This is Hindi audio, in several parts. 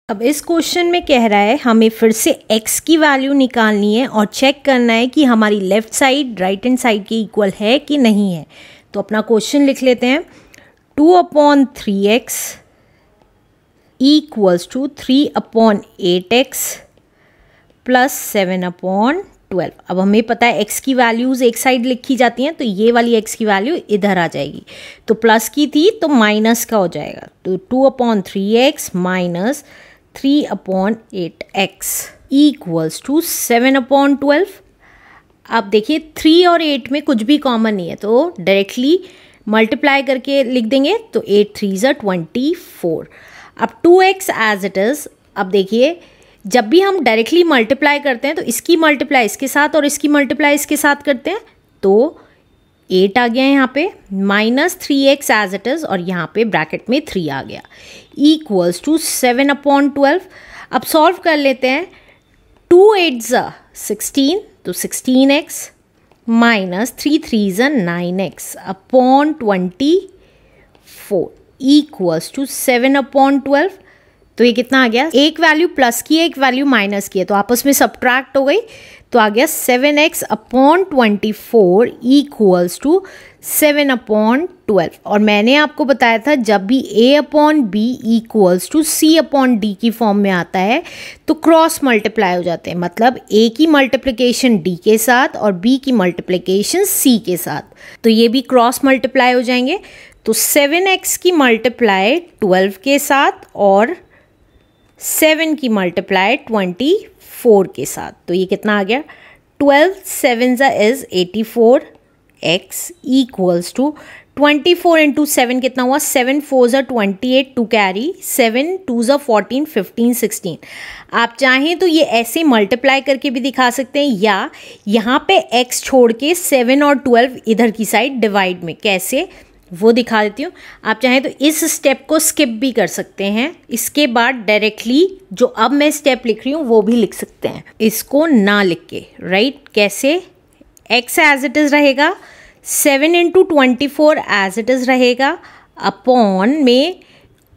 अब इस क्वेश्चन में कह रहा है हमें फिर से x की वैल्यू निकालनी है और चेक करना है कि हमारी left side right hand side के इक्वल है कि नहीं है। तो अपना क्वेश्चन लिख लेते हैं। 2/3x equals to 3/8x plus 7/12। अब हमें पता है x की वैल्यूज़ एक साइड लिखी जाती हैं, तो ये वाली x की वैल्यू इधर आ जाएगी। तो प्लस की थी तो माइनस का हो जाएगा। तो 2/3x minus 3/8x equals to 7/12। अब देखिए 3 और 8 में कुछ भी कॉमन नहीं है, तो डायरेक्टली मल्टीप्लाई करके लिख देंगे। तो 8 3 ज़ा 24। अब 2x एज इट इज़। अब देखिए जब भी हम डायरेक्टली मल्टीप्लाई करते हैं तो इसकी मल्टीप्लाई इसके साथ और इसकी मल्टीप्लाई इसके साथ करते हैं, तो 8 आ गया यहाँ पे, minus 3x as it is और यहाँ पे ब्रैकेट में 3 आ गया इक्वल्स टू 7/12। अब सॉल्व कर लेते हैं। 2 8 ज़ा 16, तो 16x माइनस 3 3 ज़ा 9x अपॉन 24 इक्वल्स टू 7/12। तो ये कितना आ गया, एक वैल्यू प्लस की है एक वैल्यू माइनस की है, तो आपस में सब्ट्रैक्ट हो गई, तो आ गया 7x अपॉन 24 इक्वल्स टू 7/12। और मैंने आपको बताया था जब भी a/b इक्वल्स टू c/d की फॉर्म में आता है तो क्रॉस मल्टीप्लाई हो जाते हैं, मतलब a की मल्टीप्लिकेशन d के साथ और b की मल्टीप्लिकेशन c के साथ, तो ये भी क्रॉस मल्टीप्लाई हो जाएंगे। तो 7x की मल्टीप्लाई 12 के साथ और 7 की मल्टीप्लाई 24 के साथ, तो ये कितना आ गया, 12 7 ज़ा is 84x equals to 24 into 7 कितना हुआ, 7 4 ज़ा 28 टू कैरी 7 2 ज़ा 14 15 16। आप चाहें तो ये ऐसे मल्टीप्लाई करके भी दिखा सकते हैं, या यहाँ पे x छोड़ के 7 और 12 इधर की साइड डिवाइड में, कैसे वो दिखा देती हूँ। आप चाहें तो इस स्टेप को स्किप भी कर सकते हैं, इसके बाद डायरेक्टली जो अब मैं स्टेप लिख रही हूँ वो भी लिख सकते हैं, इसको ना लिख के, राइट। कैसे, x एज इट इज़ रहेगा, 7 इंटू 24 एज इट इज़ रहेगा, अपॉन में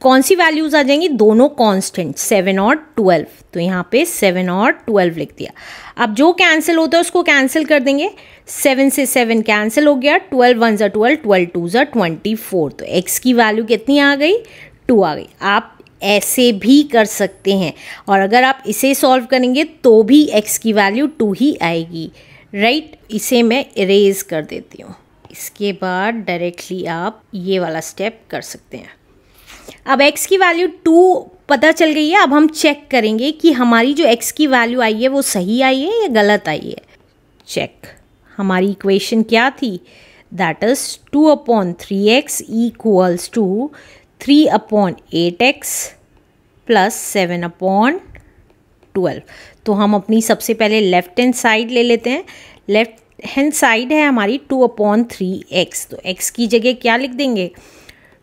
कौन सी वैल्यूज़ आ जाएंगी, दोनों कांस्टेंट 7 और 12, तो यहाँ पे 7 और 12 लिख दिया। अब जो कैंसिल होता है उसको कैंसिल कर देंगे, 7 से 7 कैंसिल हो गया, 12 1 ज़ा 12 12 2 ज़ा 24, तो x की वैल्यू कितनी आ गई, 2 आ गई। आप ऐसे भी कर सकते हैं, और अगर आप इसे सॉल्व करेंगे तो भी x की वैल्यू 2 ही आएगी, राइट। इसे मैं इरेज कर देती हूँ, इसके बाद डायरेक्टली आप ये वाला स्टेप कर सकते हैं। अब x की वैल्यू 2 पता चल गई है। अब हम चेक करेंगे कि हमारी जो x की वैल्यू आई है वो सही आई है या गलत आई है। चेक, हमारी इक्वेशन क्या थी, that is 2/3x equals to 3/8x plus 7/12। तो हम अपनी सबसे पहले लेफ्ट हैंड साइड ले लेते हैं। लेफ्ट हैंड साइड है हमारी 2/3x, तो x की जगह क्या लिख देंगे,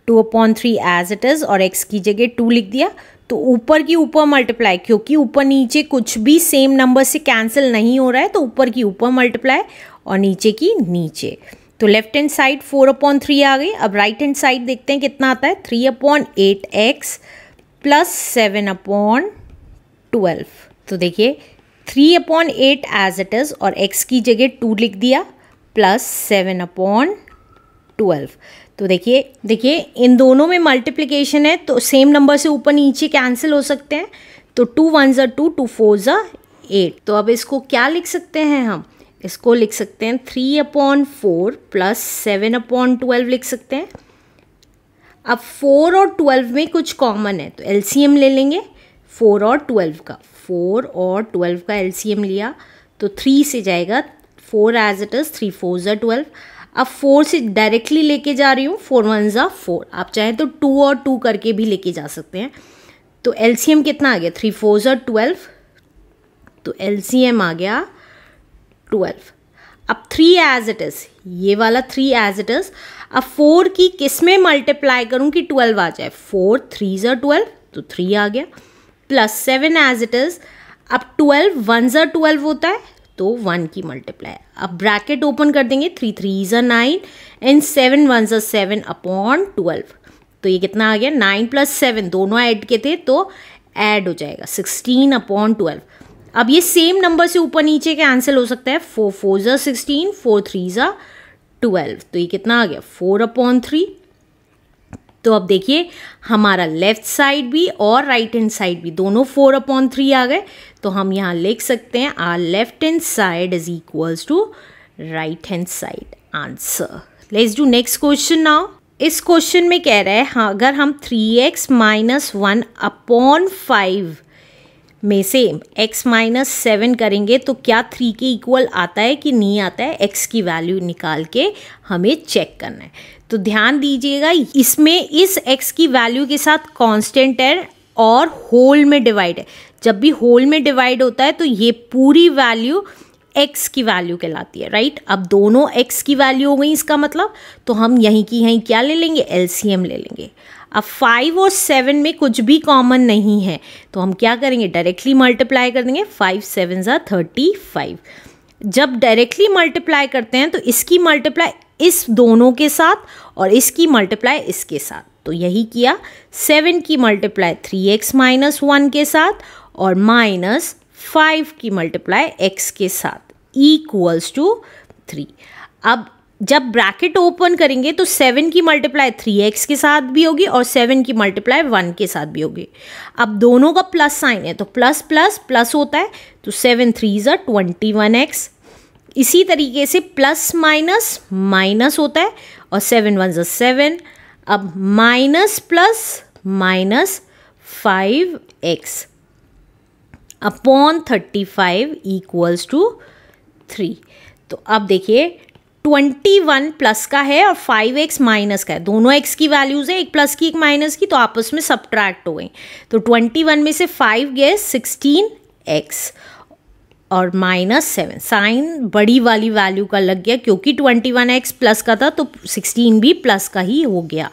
2/3 एज इट इज़, और x की जगह 2 लिख दिया। तो ऊपर की ऊपर मल्टीप्लाई, क्योंकि ऊपर नीचे कुछ भी सेम नंबर से कैंसिल नहीं हो रहा है, तो ऊपर की ऊपर मल्टीप्लाई और नीचे की नीचे। तो लेफ्ट हैंड साइड 4/3 आ गई। अब राइट हैंड साइड देखते हैं कितना आता है, 3/8x प्लस 7/12। तो देखिए 3/8 एज इट इज़ और x की जगह 2 लिख दिया प्लस 7/12। तो देखिए इन दोनों में मल्टीप्लिकेशन है, तो सेम नंबर से ऊपर नीचे कैंसिल हो सकते हैं, तो 2 1 ज़ा 2 2 4 ज़ा 8। तो अब इसको क्या लिख सकते हैं, हम इसको लिख सकते हैं 3/4 प्लस 7/12 लिख सकते हैं। अब 4 और 12 में कुछ कॉमन है, तो एलसीएम ले लेंगे 4 और 12 का। 4 और 12 का एलसीएम लिया तो 3 से जाएगा, 4 एज इट इज़, 3 4 ज़ा 12। अब 4 से डायरेक्टली लेके जा रही हूँ, 4 1 ज़ा 4। आप चाहें तो 2 और 2 करके भी लेके जा सकते हैं। तो एलसीएम कितना आ गया, 3 4 ज़ा 12, तो एलसीएम आ गया 12। अब 3 एज इट इज़, ये वाला 3 एज इट इज़। अब 4 की किस में मल्टीप्लाई करूँ कि 12 आ जाए, 4 3 ज़ा 12, तो 3 आ गया, प्लस 7 एज इट इज़। अब 12 1 ज़ा 12 होता है, तो 1 की मल्टीप्लाई। अब ब्रैकेट ओपन कर देंगे, 3 3 ज़ा 9 एंड 7 1 ज़ा 7 अपॉन 12। तो ये कितना आ गया 9 + 7 दोनों ऐड के थे तो ऐड हो जाएगा 16/12। अब ये सेम नंबर से ऊपर नीचे कैंसिल हो सकता है, 4 4 ज़ा 16, 4 3 ज़ा 12, तो ये कितना आ गया 4/3। तो अब देखिए हमारा लेफ्ट साइड भी और राइट हैंड साइड भी दोनों 4/3 आ गए, तो हम यहाँ लिख सकते हैं our left hand side is equals to right hand side. Answer. Let's do next question now. इस क्वेश्चन में कह रहा है हाँ, अगर हम 3x - 1/5 में से x - 7 करेंगे तो क्या 3 के इक्वल आता है कि नहीं आता है, x की वैल्यू निकाल के हमें चेक करना है। तो ध्यान दीजिएगा इसमें इस x की वैल्यू के साथ कांस्टेंट है और होल में डिवाइड है। जब भी होल में डिवाइड होता है तो ये पूरी वैल्यू x की वैल्यू कहलाती है, राइट। अब दोनों x की वैल्यू हो गई इसका मतलब, तो हम यहीं की यहीं क्या ले लेंगे, LCM ले लेंगे। अब 5 और 7 में कुछ भी कॉमन नहीं है तो हम क्या करेंगे, डायरेक्टली मल्टीप्लाई कर देंगे। 5 7 ज़ा 35। जब डायरेक्टली मल्टीप्लाई करते हैं तो इसकी मल्टीप्लाई इस दोनों के साथ और इसकी मल्टीप्लाई इसके साथ, तो यही किया। 7 की मल्टीप्लाई 3x - 1 के साथ और -5 की मल्टीप्लाई x के साथ इक्वल्स टू 3। अब जब ब्रैकेट ओपन करेंगे तो 7 की मल्टीप्लाई 3x के साथ भी होगी और 7 की मल्टीप्लाई 1 के साथ भी होगी। अब दोनों का प्लस साइन है तो प्लस प्लस प्लस होता है, तो 7 3 ज़ा 21x। इसी तरीके से प्लस माइनस माइनस होता है और 7 1 ज़ा 7। अब minus plus minus 5x upon 35 equals to 3। तो अब देखिए 21 प्लस का है और 5x माइनस का है, दोनों x की वैल्यूज़ है, एक प्लस की एक माइनस की, तो आपस में सब्ट्रैक्ट हो गई। तो 21 में से 5 गए 16x और -7, साइन बड़ी वाली वैल्यू का लग गया क्योंकि 21x प्लस का था तो 16 भी प्लस का ही हो गया,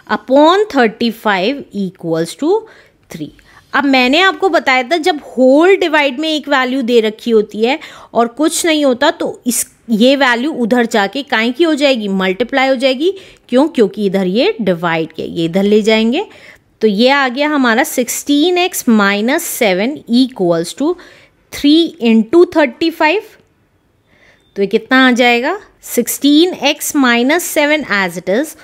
अपॉन 35 इक्वल्स टू 3। अब मैंने आपको बताया था जब होल डिवाइड में एक वैल्यू दे रखी होती है और कुछ नहीं होता तो ये वैल्यू उधर जाके काहे की हो जाएगी, मल्टीप्लाई हो जाएगी। क्यों, क्योंकि इधर ये डिवाइड किया, ये इधर ले जाएंगे। तो ये आ गया हमारा 16x - 7 इक्वल्स टू 3 × 35। तो ये कितना आ जाएगा 16x - 7 एज इट इज़,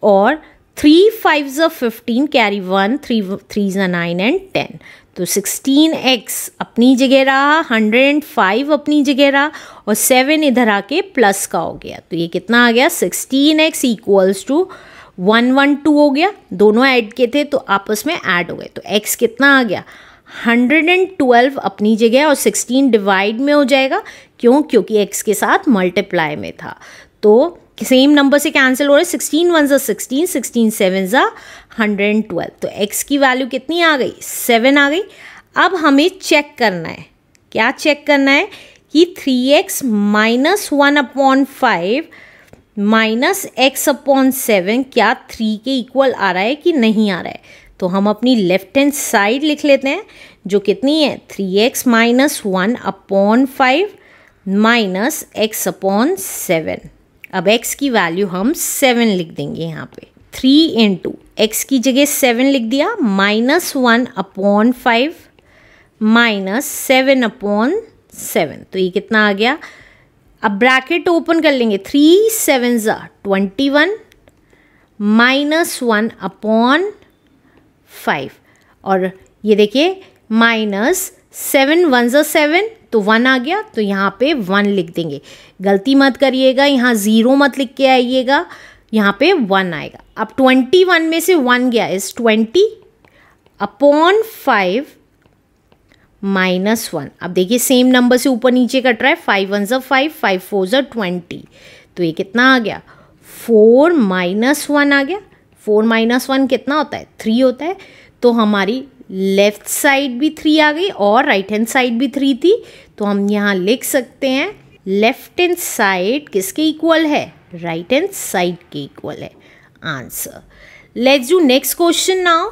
और 3 5 ज़ा 15 कैरी 1, 3 ज़ा 9 एंड 10। तो 16x अपनी जगह रहा, 105 अपनी जगह रहा और 7 इधर आके प्लस का हो गया। तो ये कितना आ गया 16x इक्वल्स टू 112 हो गया। दोनों ऐड के थे तो आपस में ऐड हो गए, तो x कितना आ गया 112 अपनी जगह और 16 डिवाइड में हो जाएगा। क्यों, क्योंकि x के साथ मल्टीप्लाई में था। तो सेम नंबर से कैंसिल हो रहे, 16 1 ज़ा 16, 16 7 ज़ा 112। तो x की वैल्यू कितनी आ गई 7 आ गई। अब हमें चेक करना है, क्या चेक करना है कि 3x - 1/5 -x/7 क्या 3 के इक्वल आ रहा है कि नहीं आ रहा है। तो हम अपनी लेफ्ट हैंड साइड लिख लेते हैं जो कितनी है 3x - 1/5 -x/7। अब x की वैल्यू हम 7 लिख देंगे यहाँ पे। 3 × x की जगह 7 लिख दिया, -1/5 -7/7। तो ये कितना आ गया। अब ब्रैकेट ओपन कर लेंगे, 3 7 ज़ा 21 -1/5 और ये देखिए -7 1 ज़ा 7, तो 1 आ गया, तो यहाँ पे 1 लिख देंगे। गलती मत करिएगा, यहाँ 0 मत लिख के आइएगा, यहाँ पे 1 आएगा। अब 21 में से 1 गया इस 20/5 -1। अब देखिए सेम नंबर से ऊपर नीचे कट रहा है, 5 1 ज़ा 5, 5 4 ज़ा 20। तो ये कितना आ गया 4 -1 आ गया। 4 - 1 कितना होता है 3 होता है। तो हमारी लेफ्ट साइड भी 3 आ गई और राइट हैंड साइड भी 3 थी। तो हम यहाँ लिख सकते हैं लेफ्ट हैंड साइड किसके इक्वल है, राइट हैंड साइड के इक्वल है। Answer. Let's do next question now.